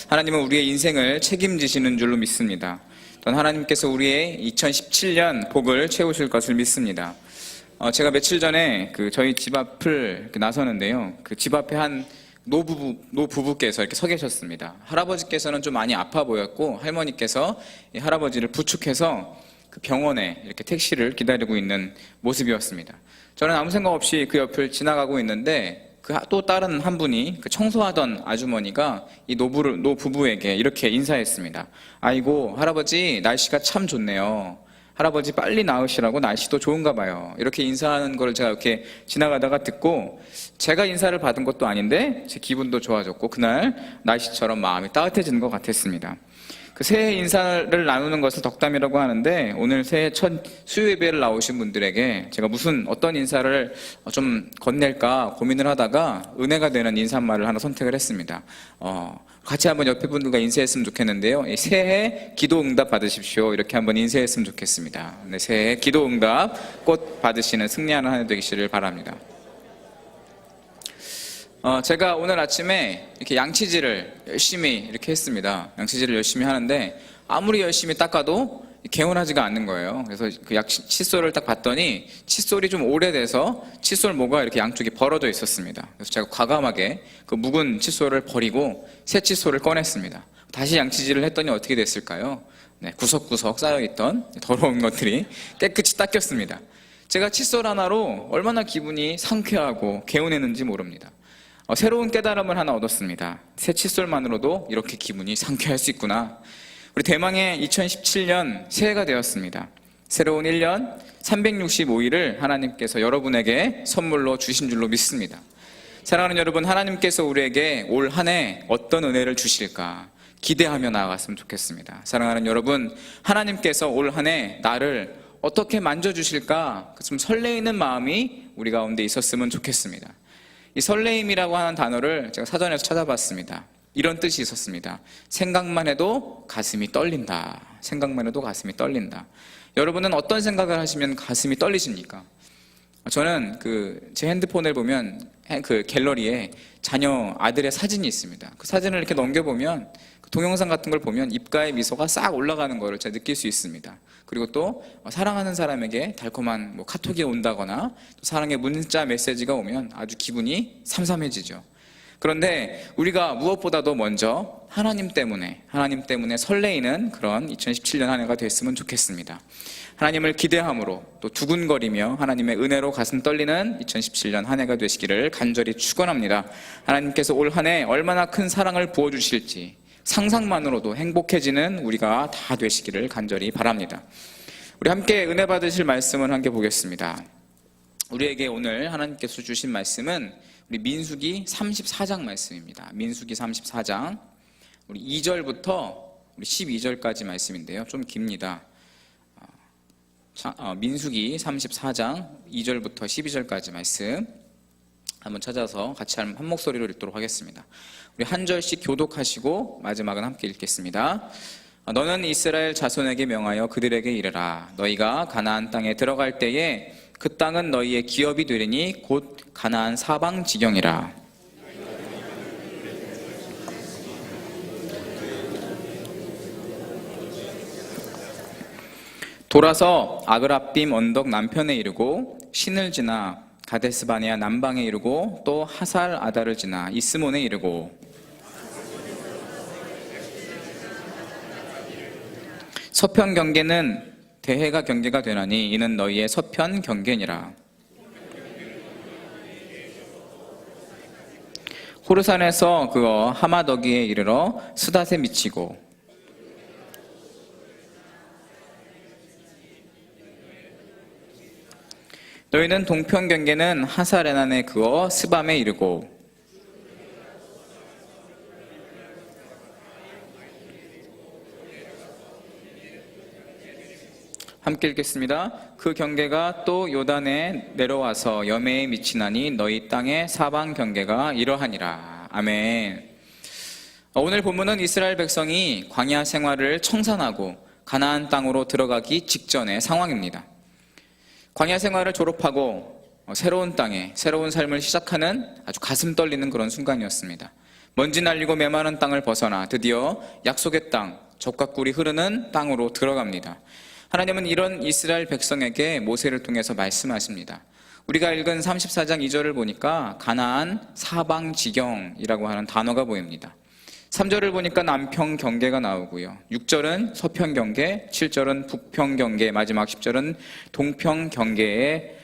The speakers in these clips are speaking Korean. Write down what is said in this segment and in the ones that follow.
하나님은 우리의 인생을 책임지시는 줄로 믿습니다. 또한 하나님께서 우리의 2017년 복을 채우실 것을 믿습니다. 제가 며칠 전에 저희 집 앞을 이렇게 나서는데요. 그 집 앞에 한 노부부께서 이렇게 서 계셨습니다. 할아버지께서는 좀 많이 아파 보였고, 할머니께서 이 할아버지를 부축해서 그 병원에 이렇게 택시를 기다리고 있는 모습이었습니다. 저는 아무 생각 없이 그 옆을 지나가고 있는데, 또 다른 한 분이 청소하던 아주머니가 이 노부부에게 이렇게 인사했습니다. 아이고, 할아버지 날씨가 참 좋네요. 할아버지 빨리 나으시라고, 날씨도 좋은가 봐요. 이렇게 인사하는 걸 제가 이렇게 지나가다가 듣고, 제가 인사를 받은 것도 아닌데 제 기분도 좋아졌고, 그날 날씨처럼 마음이 따뜻해지는 것 같았습니다. 그 새해 인사를 나누는 것을 덕담이라고 하는데, 오늘 새해 첫 수요 예배를 나오신 분들에게 제가 어떤 인사를 좀 건넬까 고민을 하다가 은혜가 되는 인사말을 하나 선택을 했습니다. 같이 한번 옆에 분들과 인사했으면 좋겠는데요. 새해 기도 응답 받으십시오. 이렇게 한번 인사했으면 좋겠습니다. 네, 새해 기도 응답 꼭 받으시는 승리하는 한 해 되시를 바랍니다. 제가 오늘 아침에 이렇게 양치질을 열심히 이렇게 했습니다. 양치질을 열심히 하는데 아무리 열심히 닦아도 개운하지가 않는 거예요. 그래서 그 칫솔을 딱 봤더니 칫솔이 좀 오래돼서 칫솔 모가 이렇게 양쪽이 벌어져 있었습니다. 그래서 제가 과감하게 그 묵은 칫솔을 버리고 새 칫솔을 꺼냈습니다. 다시 양치질을 했더니 어떻게 됐을까요? 네, 구석구석 쌓여있던 더러운 것들이 깨끗이 닦였습니다. 제가 칫솔 하나로 얼마나 기분이 상쾌하고 개운했는지 모릅니다. 새로운 깨달음을 하나 얻었습니다. 새 칫솔만으로도 이렇게 기분이 상쾌할 수 있구나. 우리 대망의 2017년 새해가 되었습니다. 새로운 1년 365일을 하나님께서 여러분에게 선물로 주신 줄로 믿습니다. 사랑하는 여러분, 하나님께서 우리에게 올 한 해 어떤 은혜를 주실까 기대하며 나아갔으면 좋겠습니다. 사랑하는 여러분, 하나님께서 올 한 해 나를 어떻게 만져주실까 좀 설레이는 마음이 우리 가운데 있었으면 좋겠습니다. 이 설레임이라고 하는 단어를 제가 사전에서 찾아봤습니다. 이런 뜻이 있었습니다. 생각만 해도 가슴이 떨린다. 생각만 해도 가슴이 떨린다. 여러분은 어떤 생각을 하시면 가슴이 떨리십니까? 저는 제 핸드폰을 보면 그 갤러리에 자녀 아들의 사진이 있습니다. 그 사진을 이렇게 넘겨보면 동영상 같은 걸 보면 입가에 미소가 싹 올라가는 것을 제가 느낄 수 있습니다. 그리고 또 사랑하는 사람에게 달콤한 카톡이 온다거나 사랑의 문자 메시지가 오면 아주 기분이 삼삼해지죠. 그런데 우리가 무엇보다도 먼저 하나님 때문에 설레이는 그런 2017년 한 해가 됐으면 좋겠습니다. 하나님을 기대함으로 또 두근거리며 하나님의 은혜로 가슴 떨리는 2017년 한 해가 되시기를 간절히 축원합니다. 하나님께서 올 한 해 얼마나 큰 사랑을 부어주실지 상상만으로도 행복해지는 우리가 다 되시기를 간절히 바랍니다. 우리 함께 은혜 받으실 말씀을 함께 보겠습니다. 우리에게 오늘 하나님께서 주신 말씀은 우리 민수기 34장 말씀입니다. 민수기 34장 우리 2절부터 우리 12절까지 말씀인데요. 좀 깁니다. 민수기 34장 2절부터 12절까지 말씀 한번 찾아서 같이 한 목소리로 읽도록 하겠습니다. 우리 한 절씩 교독하시고 마지막은 함께 읽겠습니다. 너는 이스라엘 자손에게 명하여 그들에게 이르라. 너희가 가나안 땅에 들어갈 때에 그 땅은 너희의 기업이 되리니 곧 가나안 사방 지경이라. 돌아서 아그라빔 언덕 남편에 이르고 신을 지나 가데스바네아 남방에 이르고 또 하살 아다를 지나 이스몬에 이르고 서편 경계는 대해가 경계가 되나니 이는 너희의 서편 경계니라. 호르산에서 그거 하마더기에 이르러 스닷에 미치고 너희는 동편 경계는 하사레난에 그어 스밤에 이르고 함께 읽겠습니다. 그 경계가 또 요단에 내려와서 여매에 미치나니 너희 땅의 사방 경계가 이러하니라. 아멘. 오늘 본문은 이스라엘 백성이 광야 생활을 청산하고 가나안 땅으로 들어가기 직전의 상황입니다. 광야 생활을 졸업하고 새로운 땅에 새로운 삶을 시작하는 아주 가슴 떨리는 그런 순간이었습니다. 먼지 날리고 메마른 땅을 벗어나 드디어 약속의 땅, 젖과 꿀이 흐르는 땅으로 들어갑니다. 하나님은 이런 이스라엘 백성에게 모세를 통해서 말씀하십니다. 우리가 읽은 34장 2절을 보니까 가나안 사방지경이라고 하는 단어가 보입니다. 3절을 보니까 남평 경계가 나오고요. 6절은 서평 경계, 7절은 북평 경계, 마지막 10절은 동평 경계에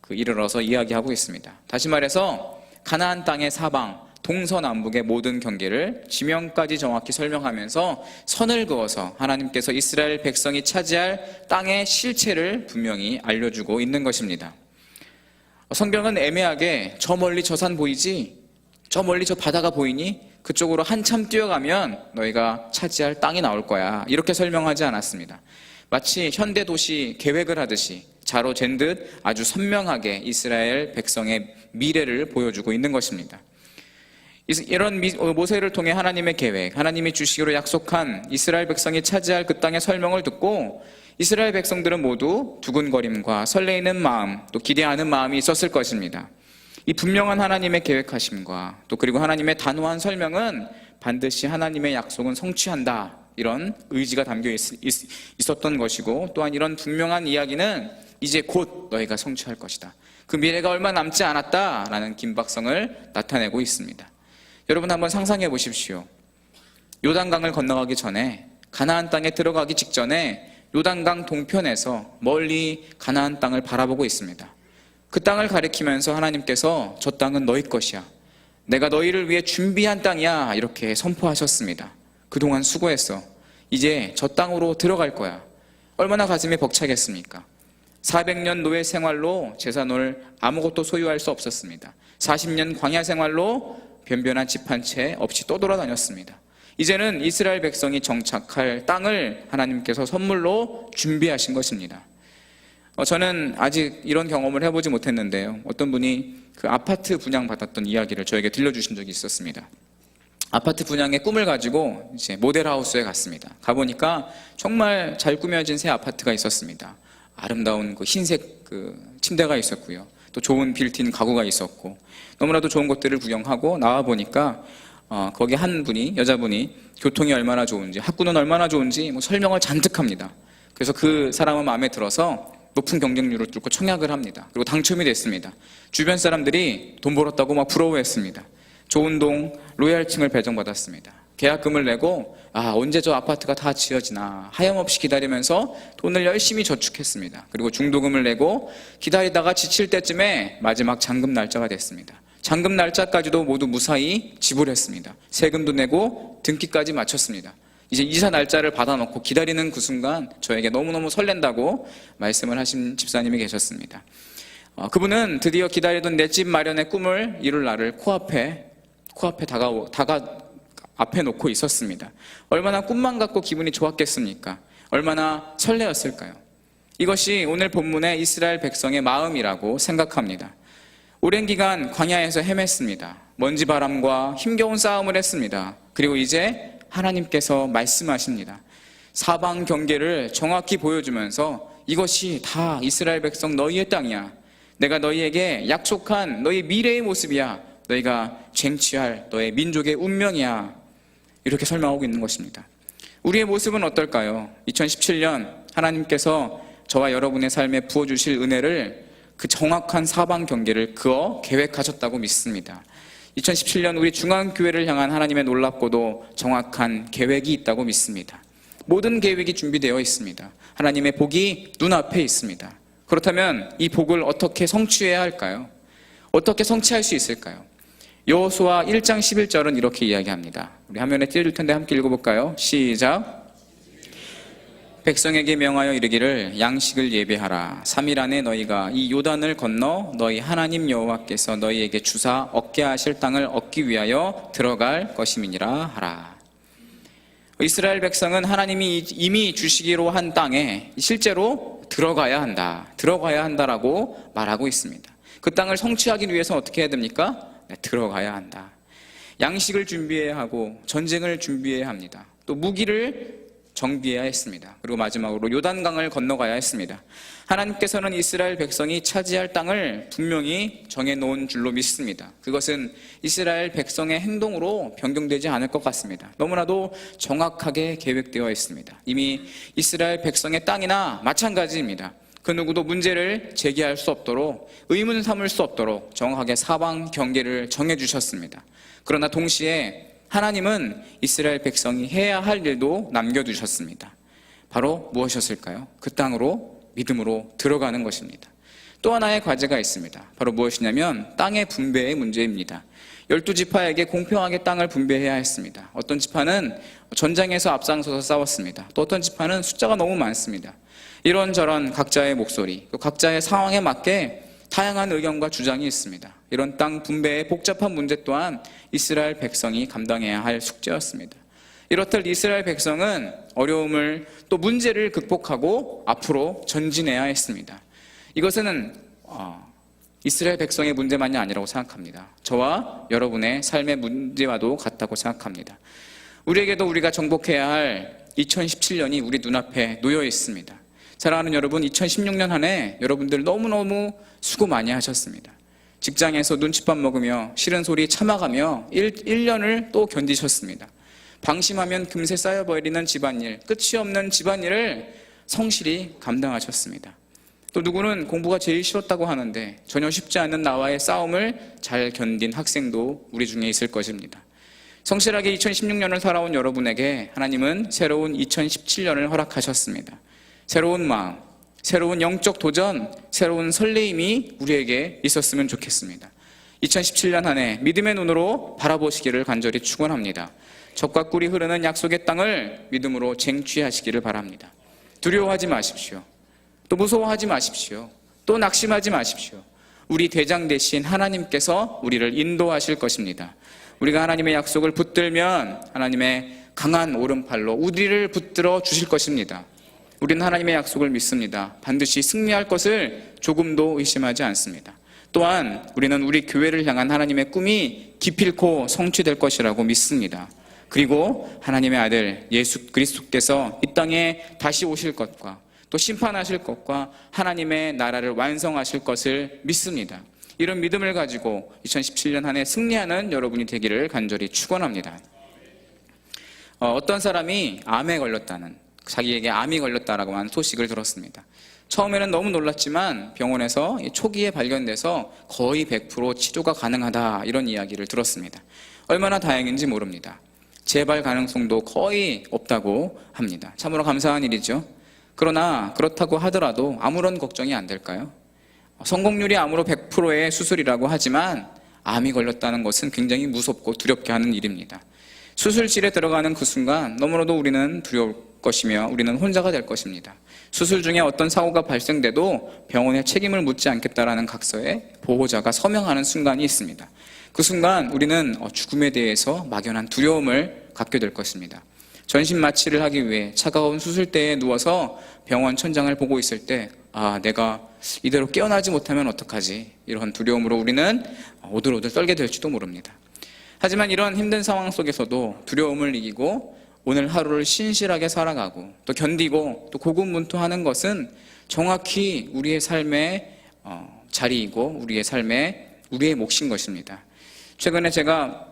이르러서 이야기하고 있습니다. 다시 말해서 가나안 땅의 사방, 동서남북의 모든 경계를 지명까지 정확히 설명하면서 선을 그어서 하나님께서 이스라엘 백성이 차지할 땅의 실체를 분명히 알려주고 있는 것입니다. 성경은 애매하게 저 멀리 저 산 보이지? 저 멀리 저 바다가 보이니? 그쪽으로 한참 뛰어가면 너희가 차지할 땅이 나올 거야, 이렇게 설명하지 않았습니다. 마치 현대 도시 계획을 하듯이 자로 잰 듯 아주 선명하게 이스라엘 백성의 미래를 보여주고 있는 것입니다. 이런 모세를 통해 하나님의 계획, 하나님이 주시기로 약속한 이스라엘 백성이 차지할 그 땅의 설명을 듣고 이스라엘 백성들은 모두 두근거림과 설레이는 마음, 또 기대하는 마음이 있었을 것입니다. 이 분명한 하나님의 계획하심과 또 그리고 하나님의 단호한 설명은 반드시 하나님의 약속은 성취한다, 이런 의지가 담겨 있었던 것이고, 또한 이런 분명한 이야기는 이제 곧 너희가 성취할 것이다, 그 미래가 얼마 남지 않았다라는 긴박성을 나타내고 있습니다. 여러분 한번 상상해 보십시오. 요단강을 건너가기 전에, 가나안 땅에 들어가기 직전에 요단강 동편에서 멀리 가나안 땅을 바라보고 있습니다. 그 땅을 가리키면서 하나님께서 저 땅은 너희 것이야, 내가 너희를 위해 준비한 땅이야, 이렇게 선포하셨습니다. 그동안 수고했어, 이제 저 땅으로 들어갈 거야. 얼마나 가슴이 벅차겠습니까? 400년 노예 생활로 제산을 아무것도 소유할 수 없었습니다. 40년 광야 생활로 변변한 집 한 채 없이 떠돌아다녔습니다. 이제는 이스라엘 백성이 정착할 땅을 하나님께서 선물로 준비하신 것입니다. 저는 아직 이런 경험을 해보지 못했는데요, 어떤 분이 그 아파트 분양받았던 이야기를 저에게 들려주신 적이 있었습니다. 아파트 분양의 꿈을 가지고 이제 모델하우스에 갔습니다. 가보니까 정말 잘 꾸며진 새 아파트가 있었습니다. 아름다운 그 흰색 침대가 있었고요, 또 좋은 빌트인 가구가 있었고, 너무나도 좋은 것들을 구경하고 나와 보니까 거기 한 분이, 여자분이 교통이 얼마나 좋은지, 학구는 얼마나 좋은지 설명을 잔뜩 합니다. 그래서 그 사람은 마음에 들어서 높은 경쟁률을 뚫고 청약을 합니다. 그리고 당첨이 됐습니다. 주변 사람들이 돈 벌었다고 막 부러워했습니다. 좋은 동 로얄층을 배정받았습니다. 계약금을 내고 언제 저 아파트가 다 지어지나 하염없이 기다리면서 돈을 열심히 저축했습니다. 그리고 중도금을 내고 기다리다가 지칠 때쯤에 마지막 잔금 날짜가 됐습니다. 잔금 날짜까지도 모두 무사히 지불했습니다. 세금도 내고 등기까지 마쳤습니다. 이제 이사 날짜를 받아놓고 기다리는 그 순간 저에게 너무너무 설렌다고 말씀을 하신 집사님이 계셨습니다. 그분은 드디어 기다리던 내 집 마련의 꿈을 이룰 날을 코앞에 앞에 놓고 있었습니다. 얼마나 꿈만 같고 기분이 좋았겠습니까? 얼마나 설레었을까요? 이것이 오늘 본문의 이스라엘 백성의 마음이라고 생각합니다. 오랜 기간 광야에서 헤맸습니다. 먼지바람과 힘겨운 싸움을 했습니다. 그리고 이제 하나님께서 말씀하십니다. 사방 경계를 정확히 보여주면서 이것이 다 이스라엘 백성 너희의 땅이야, 내가 너희에게 약속한 너희 미래의 모습이야, 너희가 쟁취할 너의 민족의 운명이야, 이렇게 설명하고 있는 것입니다. 우리의 모습은 어떨까요? 2017년 하나님께서 저와 여러분의 삶에 부어주실 은혜를, 그 정확한 사방 경계를 그어 계획하셨다고 믿습니다. 2017년 우리 중앙교회를 향한 하나님의 놀랍고도 정확한 계획이 있다고 믿습니다. 모든 계획이 준비되어 있습니다. 하나님의 복이 눈앞에 있습니다. 그렇다면 이 복을 어떻게 성취해야 할까요? 어떻게 성취할 수 있을까요? 여호수아 1장 11절은 이렇게 이야기합니다. 우리 화면에 띄워줄 텐데 함께 읽어볼까요? 시작. 백성에게 명하여 이르기를 양식을 예배하라. 3일 안에 너희가 이 요단을 건너 너희 하나님 여호와께서 너희에게 주사 얻게 하실 땅을 얻기 위하여 들어갈 것임이니라 하라. 이스라엘 백성은 하나님이 이미 주시기로 한 땅에 실제로 들어가야 한다라고 말하고 있습니다. 그 땅을 성취하기 위해서 어떻게 해야 됩니까? 들어가야 한다. 양식을 준비해야 하고 전쟁을 준비해야 합니다. 또 무기를 정비해야 했습니다. 그리고 마지막으로 요단강을 건너가야 했습니다. 하나님께서는 이스라엘 백성이 차지할 땅을 분명히 정해놓은 줄로 믿습니다. 그것은 이스라엘 백성의 행동으로 변경되지 않을 것 같습니다. 너무나도 정확하게 계획되어 있습니다. 이미 이스라엘 백성의 땅이나 마찬가지입니다. 그 누구도 문제를 제기할 수 없도록, 의문 삼을 수 없도록 정확하게 사방 경계를 정해주셨습니다. 그러나 동시에 하나님은 이스라엘 백성이 해야 할 일도 남겨두셨습니다. 바로 무엇이었을까요? 그 땅으로 믿음으로 들어가는 것입니다. 또 하나의 과제가 있습니다. 바로 무엇이냐면 땅의 분배의 문제입니다. 12지파에게 공평하게 땅을 분배해야 했습니다. 어떤 지파는 전장에서 앞장서서 싸웠습니다. 또 어떤 지파는 숫자가 너무 많습니다. 이런저런 각자의 목소리, 또 각자의 상황에 맞게 다양한 의견과 주장이 있습니다. 이런 땅 분배의 복잡한 문제 또한 이스라엘 백성이 감당해야 할 숙제였습니다. 이렇듯 이스라엘 백성은 어려움을 또 문제를 극복하고 앞으로 전진해야 했습니다. 이것은 이스라엘 백성의 문제만이 아니라고 생각합니다. 저와 여러분의 삶의 문제와도 같다고 생각합니다. 우리에게도 우리가 정복해야 할 2017년이 우리 눈앞에 놓여 있습니다. 사랑하는 여러분, 2016년 한 해 여러분들 너무너무 수고 많이 하셨습니다. 직장에서 눈칫밥 먹으며 싫은 소리 참아가며 1년을 또 견디셨습니다. 방심하면 금세 쌓여버리는 집안일, 끝이 없는 집안일을 성실히 감당하셨습니다. 또 누구는 공부가 제일 싫었다고 하는데 전혀 쉽지 않은 나와의 싸움을 잘 견딘 학생도 우리 중에 있을 것입니다. 성실하게 2016년을 살아온 여러분에게 하나님은 새로운 2017년을 허락하셨습니다. 새로운 마음, 새로운 영적 도전, 새로운 설레임이 우리에게 있었으면 좋겠습니다. 2017년 한 해 믿음의 눈으로 바라보시기를 간절히 축원합니다. 젖과 꿀이 흐르는 약속의 땅을 믿음으로 쟁취하시기를 바랍니다. 두려워하지 마십시오. 또 무서워하지 마십시오. 또 낙심하지 마십시오. 우리 대장 되신 하나님께서 우리를 인도하실 것입니다. 우리가 하나님의 약속을 붙들면 하나님의 강한 오른팔로 우리를 붙들어 주실 것입니다. 우리는 하나님의 약속을 믿습니다. 반드시 승리할 것을 조금도 의심하지 않습니다. 또한 우리는 우리 교회를 향한 하나님의 꿈이 기필코 성취될 것이라고 믿습니다. 그리고 하나님의 아들 예수 그리스도께서 이 땅에 다시 오실 것과 또 심판하실 것과 하나님의 나라를 완성하실 것을 믿습니다. 이런 믿음을 가지고 2017년 한 해 승리하는 여러분이 되기를 간절히 축원합니다. 어떤 사람이 암에 걸렸다는, 자기에게 암이 걸렸다라고 하는 소식을 들었습니다. 처음에는 너무 놀랐지만 병원에서 초기에 발견돼서 거의 100% 치료가 가능하다, 이런 이야기를 들었습니다. 얼마나 다행인지 모릅니다. 재발 가능성도 거의 없다고 합니다. 참으로 감사한 일이죠. 그러나 그렇다고 하더라도 아무런 걱정이 안 될까요? 성공률이 암으로 100%의 수술이라고 하지만 암이 걸렸다는 것은 굉장히 무섭고 두렵게 하는 일입니다. 수술실에 들어가는 그 순간 너무나도 우리는 두려울 것이며 우리는 혼자가 될 것입니다. 수술 중에 어떤 사고가 발생돼도 병원에 책임을 묻지 않겠다라는 각서에 보호자가 서명하는 순간이 있습니다. 그 순간 우리는 죽음에 대해서 막연한 두려움을 갖게 될 것입니다. 전신 마취를 하기 위해 차가운 수술대에 누워서 병원 천장을 보고 있을 때 내가 이대로 깨어나지 못하면 어떡하지? 이런 두려움으로 우리는 오들오들 떨게 될지도 모릅니다. 하지만 이런 힘든 상황 속에서도 두려움을 이기고 오늘 하루를 신실하게 살아가고 또 견디고 또 고군분투하는 것은 정확히 우리의 삶의 자리이고 우리의 몫인 것입니다. 최근에 제가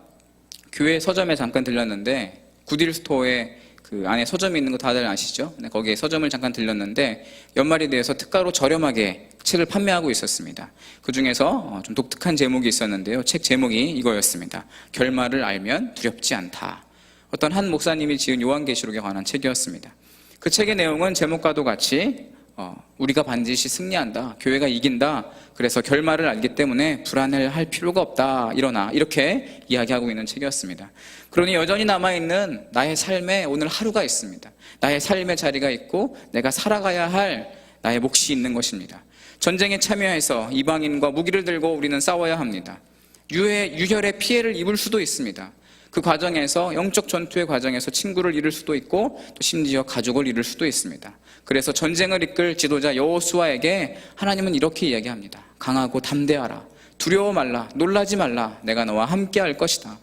교회 서점에 잠깐 들렸는데 굿윌 스토어에 그 안에 서점이 있는 거 다들 아시죠? 네, 거기에 서점을 잠깐 들렸는데 연말이 돼서 특가로 저렴하게 책을 판매하고 있었습니다. 그 중에서 좀 독특한 제목이 있었는데요. 책 제목이 이거였습니다. 결말을 알면 두렵지 않다. 어떤 한 목사님이 지은 요한계시록에 관한 책이었습니다. 그 책의 내용은 제목과도 같이 우리가 반드시 승리한다, 교회가 이긴다, 그래서 결말을 알기 때문에 불안해할 필요가 없다, 일어나, 이렇게 이야기하고 있는 책이었습니다. 그러니 여전히 남아있는 나의 삶에 오늘 하루가 있습니다. 나의 삶의 자리가 있고 내가 살아가야 할 나의 몫이 있는 것입니다. 전쟁에 참여해서 이방인과 무기를 들고 우리는 싸워야 합니다. 유혈의 피해를 입을 수도 있습니다. 그 과정에서 영적 전투의 과정에서 친구를 잃을 수도 있고 또 심지어 가족을 잃을 수도 있습니다. 그래서 전쟁을 이끌 지도자 여호수아에게 하나님은 이렇게 이야기합니다. 강하고 담대하라. 두려워 말라. 놀라지 말라. 내가 너와 함께 할 것이다.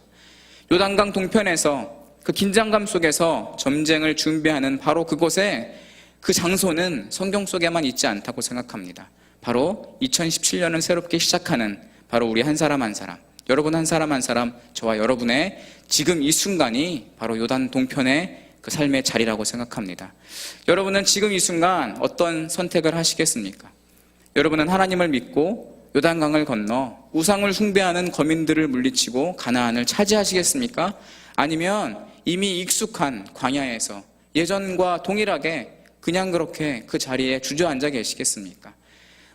요단강 동편에서 그 긴장감 속에서 전쟁을 준비하는 바로 그곳에 그 장소는 성경 속에만 있지 않다고 생각합니다. 바로 2017년을 새롭게 시작하는 바로 우리 한 사람 한 사람, 여러분 한 사람 한 사람, 저와 여러분의 지금 이 순간이 바로 요단 동편의 그 삶의 자리라고 생각합니다. 여러분은 지금 이 순간 어떤 선택을 하시겠습니까? 여러분은 하나님을 믿고 요단강을 건너 우상을 숭배하는 거민들을 물리치고 가나안을 차지하시겠습니까? 아니면 이미 익숙한 광야에서 예전과 동일하게 그냥 그렇게 그 자리에 주저앉아 계시겠습니까?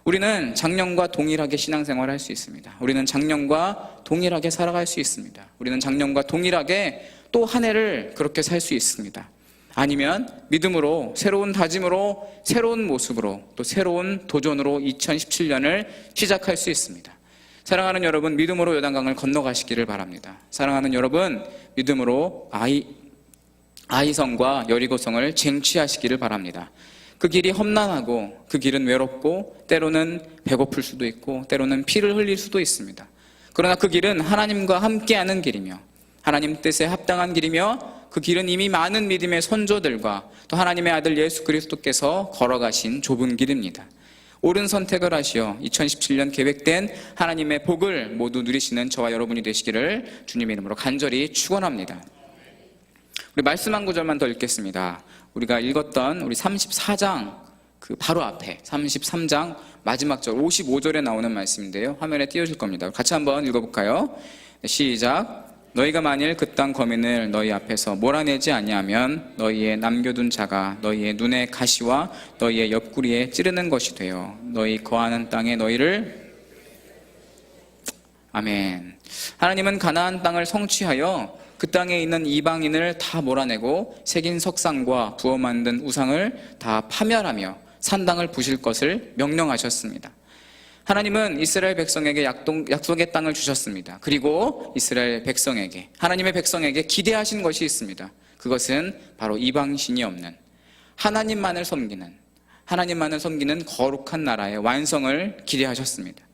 우리는 작년과 동일하게 신앙생활을 할 수 있습니다. 우리는 작년과 동일하게 살아갈 수 있습니다. 우리는 작년과 동일하게 또 한 해를 그렇게 살 수 있습니다. 아니면 믿음으로, 새로운 다짐으로, 새로운 모습으로, 또 새로운 도전으로 2017년을 시작할 수 있습니다. 사랑하는 여러분, 믿음으로 요단강을 건너가시기를 바랍니다. 사랑하는 여러분, 믿음으로 아이성과 여리고성을 쟁취하시기를 바랍니다. 그 길이 험난하고 그 길은 외롭고 때로는 배고플 수도 있고 때로는 피를 흘릴 수도 있습니다. 그러나 그 길은 하나님과 함께하는 길이며 하나님 뜻에 합당한 길이며 그 길은 이미 많은 믿음의 선조들과 또 하나님의 아들 예수 그리스도께서 걸어가신 좁은 길입니다. 옳은 선택을 하시어 2017년 계획된 하나님의 복을 모두 누리시는 저와 여러분이 되시기를 주님의 이름으로 간절히 축원합니다. 우리 말씀 한 구절만 더 읽겠습니다. 우리가 읽었던 우리 34장 그 바로 앞에 33장 마지막 절 55절에 나오는 말씀인데요. 화면에 띄워줄 겁니다. 같이 한번 읽어볼까요? 시작. 너희가 만일 그 땅 거민을 너희 앞에서 몰아내지 아니하면 너희의 남겨둔 자가 너희의 눈에 가시와 너희의 옆구리에 찌르는 것이 되어 너희 거하는 땅에 너희를 아멘. 하나님은 가나안 땅을 성취하여 그 땅에 있는 이방인을 다 몰아내고 새긴 석상과 부어 만든 우상을 다 파멸하며 산당을 부실 것을 명령하셨습니다. 하나님은 이스라엘 백성에게 약속의 땅을 주셨습니다. 그리고 이스라엘 백성에게, 하나님의 백성에게 기대하신 것이 있습니다. 그것은 바로 이방신이 없는 하나님만을 섬기는 거룩한 나라의 완성을 기대하셨습니다.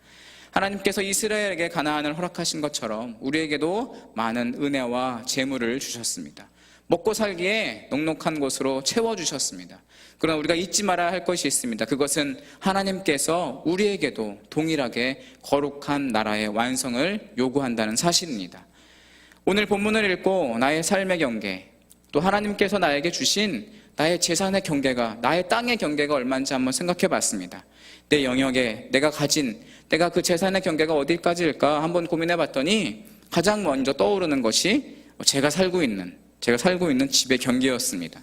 하나님께서 이스라엘에게 가나안을 허락하신 것처럼 우리에게도 많은 은혜와 재물을 주셨습니다. 먹고 살기에 넉넉한 곳으로 채워주셨습니다. 그러나 우리가 잊지 말아야 할 것이 있습니다. 그것은 하나님께서 우리에게도 동일하게 거룩한 나라의 완성을 요구한다는 사실입니다. 오늘 본문을 읽고 나의 삶의 경계, 또 하나님께서 나에게 주신 나의 재산의 경계가, 나의 땅의 경계가 얼마인지 한번 생각해 봤습니다. 내 영역에 내가 그 재산의 경계가 어디까지일까 한번 고민해 봤더니 가장 먼저 떠오르는 것이 제가 살고 있는 집의 경계였습니다.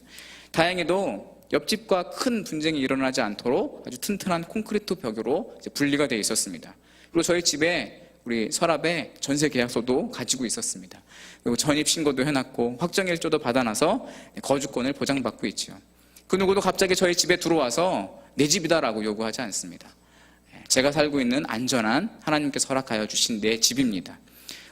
다행히도 옆집과 큰 분쟁이 일어나지 않도록 아주 튼튼한 콘크리트 벽으로 분리가 되어 있었습니다. 그리고 저희 집에 우리 서랍에 전세 계약서도 가지고 있었습니다. 그리고 전입신고도 해놨고 확정일조도 받아놔서 거주권을 보장받고 있죠. 그 누구도 갑자기 저희 집에 들어와서 내 집이다라고 요구하지 않습니다. 제가 살고 있는 안전한 하나님께서 허락하여 주신 내 집입니다.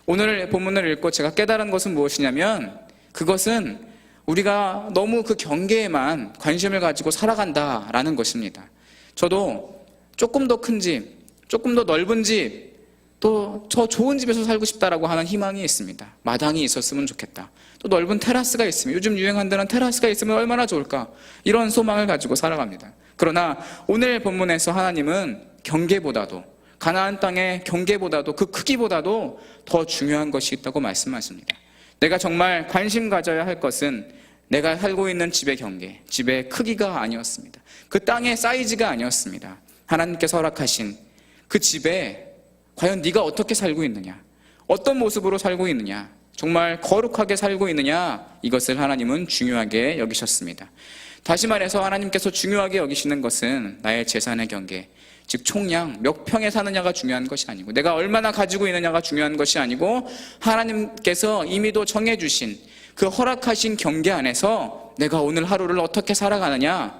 오늘 본문을 읽고 제가 깨달은 것은 무엇이냐면 그것은 우리가 너무 그 경계에만 관심을 가지고 살아간다라는 것입니다. 저도 조금 더 큰 집, 조금 더 넓은 집, 또 저 좋은 집에서 살고 싶다라고 하는 희망이 있습니다. 마당이 있었으면 좋겠다. 또 넓은 테라스가 있으면, 요즘 유행한다는 테라스가 있으면 얼마나 좋을까? 이런 소망을 가지고 살아갑니다. 그러나 오늘 본문에서 하나님은 경계보다도, 가나안 땅의 경계보다도, 그 크기보다도 더 중요한 것이 있다고 말씀하십니다. 내가 정말 관심 가져야 할 것은 내가 살고 있는 집의 경계, 집의 크기가 아니었습니다. 그 땅의 사이즈가 아니었습니다. 하나님께서 허락하신 그 집에 과연 네가 어떻게 살고 있느냐, 어떤 모습으로 살고 있느냐, 정말 거룩하게 살고 있느냐, 이것을 하나님은 중요하게 여기셨습니다. 다시 말해서 하나님께서 중요하게 여기시는 것은 나의 재산의 경계, 즉 총량, 몇 평에 사느냐가 중요한 것이 아니고 내가 얼마나 가지고 있느냐가 중요한 것이 아니고 하나님께서 이미도 정해주신 그 허락하신 경계 안에서 내가 오늘 하루를 어떻게 살아가느냐,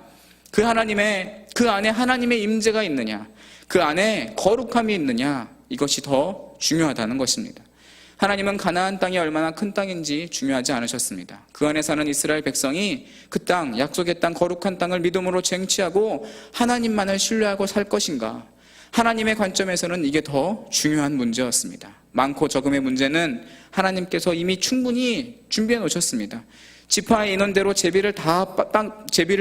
그 안에 하나님의 임재가 있느냐, 그 안에 거룩함이 있느냐, 이것이 더 중요하다는 것입니다. 하나님은 가나안 땅이 얼마나 큰 땅인지 중요하지 않으셨습니다. 그 안에 사는 이스라엘 백성이 그 땅, 약속의 땅, 거룩한 땅을 믿음으로 쟁취하고 하나님만을 신뢰하고 살 것인가, 하나님의 관점에서는 이게 더 중요한 문제였습니다. 많고 적음의 문제는 하나님께서 이미 충분히 준비해 놓으셨습니다. 지파의 인원대로 제비를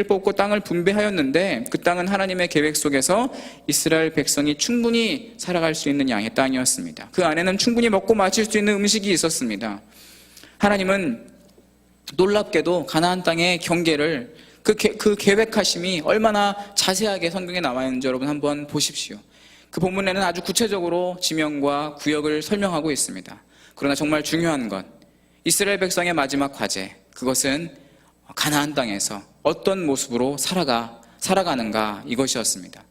뽑고 땅을 분배하였는데 그 땅은 하나님의 계획 속에서 이스라엘 백성이 충분히 살아갈 수 있는 양의 땅이었습니다. 그 안에는 충분히 먹고 마실 수 있는 음식이 있었습니다. 하나님은 놀랍게도 가나안 땅의 경계를 그 계획하심이 얼마나 자세하게 성경에 나와 있는지 여러분 한번 보십시오. 그 본문에는 아주 구체적으로 지명과 구역을 설명하고 있습니다. 그러나 정말 중요한 것, 이스라엘 백성의 마지막 과제, 그것은 가나안 땅에서 어떤 모습으로 살아가는가, 이것이었습니다.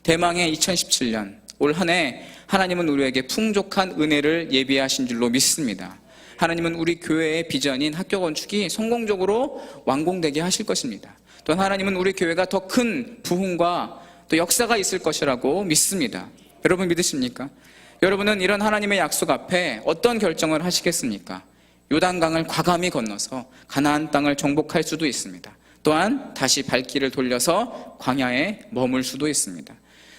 대망의 2017년 올 한 해 하나님은 우리에게 풍족한 은혜를 예비하신 줄로 믿습니다. 하나님은 우리 교회의 비전인 학교 건축이 성공적으로 완공되게 하실 것입니다. 또한 하나님은 우리 교회가 더 큰 부흥과 또 역사가 있을 것이라고 믿습니다. 여러분 믿으십니까? 여러분은 이런 하나님의 약속 앞에 어떤 결정을 하시겠습니까? 요단강을 과감히 건너서 가나안 땅을 정복할 수도 있습니다. 또한 다시 발길을 돌려서 광야에 머물 수도 있습니다.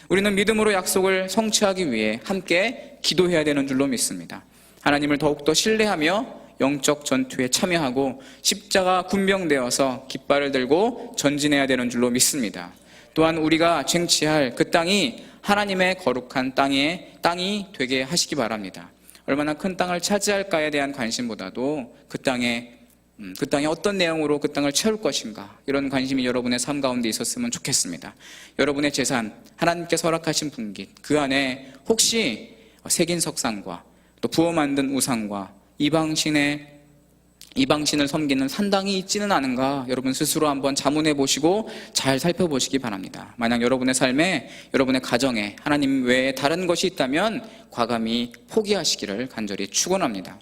우리는 믿음으로 약속을 성취하기 위해 함께 기도해야 되는 줄로 믿습니다. 하나님을 더욱더 신뢰하며 영적 전투에 참여하고 십자가 군병되어서 깃발을 들고 전진해야 되는 줄로 믿습니다. 또한 우리가 쟁취할 그 땅이 하나님의 거룩한 땅이 되게 하시기 바랍니다. 얼마나 큰 땅을 차지할까에 대한 관심보다도 그 땅에 어떤 내용으로 그 땅을 채울 것인가, 이런 관심이 여러분의 삶 가운데 있었으면 좋겠습니다. 여러분의 재산, 하나님께서 허락하신 분깃, 그 안에 혹시 새긴 석상과 또 부어 만든 우상과 이방신을 섬기는 산당이 있지는 않은가, 여러분 스스로 한번 자문해 보시고 잘 살펴보시기 바랍니다. 만약 여러분의 삶에, 여러분의 가정에 하나님 외에 다른 것이 있다면 과감히 포기하시기를 간절히 축원합니다.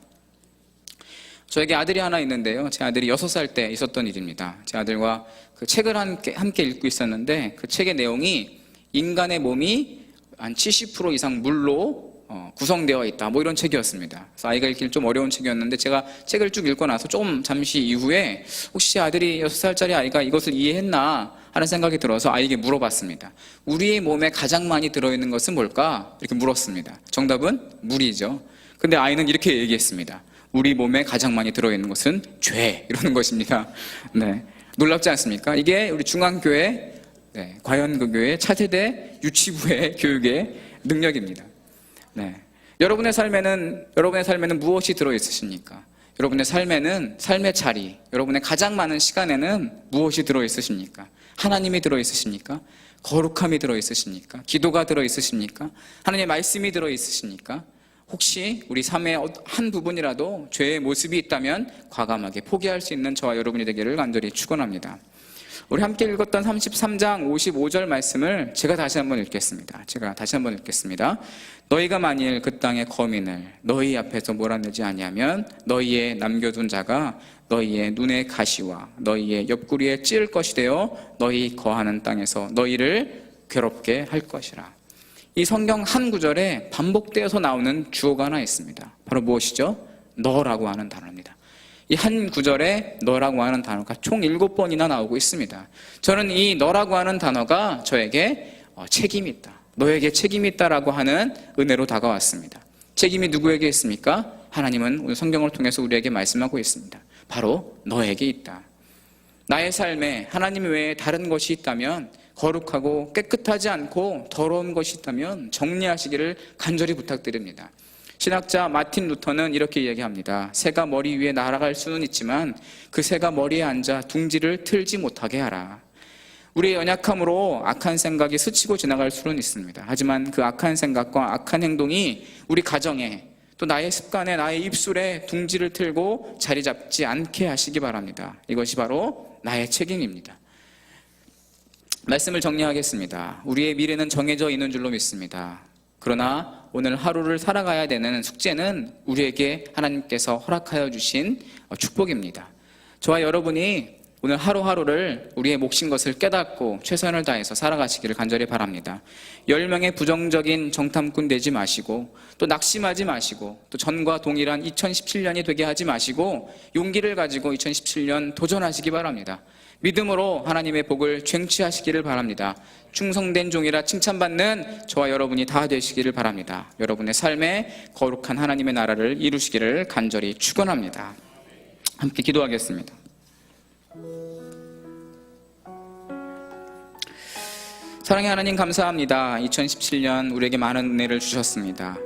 저에게 아들이 하나 있는데요, 제 아들이 6살 때 있었던 일입니다. 제 아들과 그 책을 함께 읽고 있었는데 그 책의 내용이 인간의 몸이 한 70% 이상 물로 구성되어 있다, 뭐 이런 책이었습니다. 그래서 아이가 읽기 좀 어려운 책이었는데 제가 책을 쭉 읽고 나서 잠시 이후에 혹시 아들이 6살짜리 아이가 이것을 이해했나 하는 생각이 들어서 아이에게 물어봤습니다. 우리의 몸에 가장 많이 들어있는 것은 뭘까? 이렇게 물었습니다. 정답은 물이죠. 근데 아이는 이렇게 얘기했습니다. 우리 몸에 가장 많이 들어있는 것은 죄, 이러는 것입니다. 네, 놀랍지 않습니까? 이게 우리 중앙교회, 과연교회 차세대 유치부의 교육의 능력입니다. 네. 여러분의 삶에는 무엇이 들어있으십니까? 여러분의 삶의 자리, 여러분의 가장 많은 시간에는 무엇이 들어있으십니까? 하나님이 들어있으십니까? 거룩함이 들어있으십니까? 기도가 들어있으십니까? 하나님의 말씀이 들어있으십니까? 혹시 우리 삶의 한 부분이라도 죄의 모습이 있다면 과감하게 포기할 수 있는 저와 여러분이 되기를 간절히 축원합니다. 우리 함께 읽었던 33장 55절 말씀을 제가 다시 한번 읽겠습니다. 너희가 만일 그 땅의 거민을 너희 앞에서 몰아내지 아니하면 너희의 남겨둔 자가 너희의 눈의 가시와 너희의 옆구리에 찌를 것이 되어 너희 거하는 땅에서 너희를 괴롭게 할 것이라. 이 성경 한 구절에 반복되어서 나오는 주어가 하나 있습니다. 바로 무엇이죠? 너라고 하는 단어입니다. 이 한 구절에 너라고 하는 단어가 총 7번이나 나오고 있습니다. 저는 이 너라고 하는 단어가 저에게 책임이 있다, 너에게 책임이 있다라고 하는 은혜로 다가왔습니다. 책임이 누구에게 있습니까? 하나님은 오늘 성경을 통해서 우리에게 말씀하고 있습니다. 바로 너에게 있다. 나의 삶에 하나님 외에 다른 것이 있다면, 거룩하고 깨끗하지 않고 더러운 것이 있다면 정리하시기를 간절히 부탁드립니다. 신학자 마틴 루터는 이렇게 얘기합니다. 새가 머리 위에 날아갈 수는 있지만 그 새가 머리에 앉아 둥지를 틀지 못하게 하라. 우리의 연약함으로 악한 생각이 스치고 지나갈 수는 있습니다. 하지만 그 악한 생각과 악한 행동이 우리 가정에, 또 나의 습관에, 나의 입술에 둥지를 틀고 자리 잡지 않게 하시기 바랍니다. 이것이 바로 나의 책임입니다. 말씀을 정리하겠습니다. 우리의 미래는 정해져 있는 줄로 믿습니다. 그러나 오늘 하루를 살아가야 되는 숙제는 우리에게 하나님께서 허락하여 주신 축복입니다. 저와 여러분이 오늘 하루하루를 우리의 몫인 것을 깨닫고 최선을 다해서 살아가시기를 간절히 바랍니다. 10명의 부정적인 정탐꾼 되지 마시고, 또 낙심하지 마시고, 또 전과 동일한 2017년이 되게 하지 마시고 용기를 가지고 2017년 도전하시기 바랍니다. 믿음으로 하나님의 복을 쟁취하시기를 바랍니다. 충성된 종이라 칭찬받는 저와 여러분이 다 되시기를 바랍니다. 여러분의 삶에 거룩한 하나님의 나라를 이루시기를 간절히 축원합니다. 함께 기도하겠습니다. 사랑의 하나님, 감사합니다. 2017년 우리에게 많은 은혜를 주셨습니다.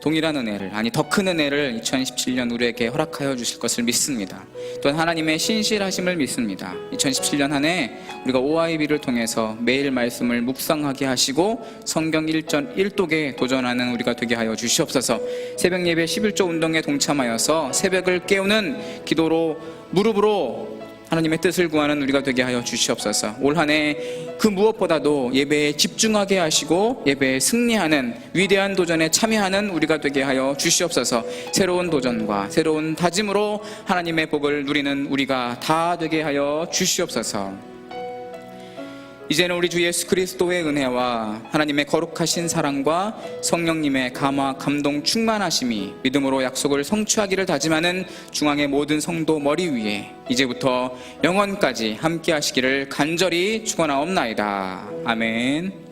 동일한 은혜를, 아니 더 큰 은혜를 2017년 우리에게 허락하여 주실 것을 믿습니다. 또한 하나님의 신실하심을 믿습니다. 2017년 한 해 우리가 OIB를 통해서 매일 말씀을 묵상하게 하시고 성경 1전 1독에 도전하는 우리가 되게 하여 주시옵소서. 새벽 예배 11조 운동에 동참하여서 새벽을 깨우는 기도로, 무릎으로 하나님의 뜻을 구하는 우리가 되게 하여 주시옵소서. 올 한 해 그 무엇보다도 예배에 집중하게 하시고 예배에 승리하는 위대한 도전에 참여하는 우리가 되게 하여 주시옵소서. 새로운 도전과 새로운 다짐으로 하나님의 복을 누리는 우리가 다 되게 하여 주시옵소서. 이제는 우리 주 예수 그리스도의 은혜와 하나님의 거룩하신 사랑과 성령님의 감화, 감동, 충만하심이 믿음으로 약속을 성취하기를 다짐하는 중앙의 모든 성도 머리 위에 이제부터 영원까지 함께 하시기를 간절히 축원하옵나이다. 아멘.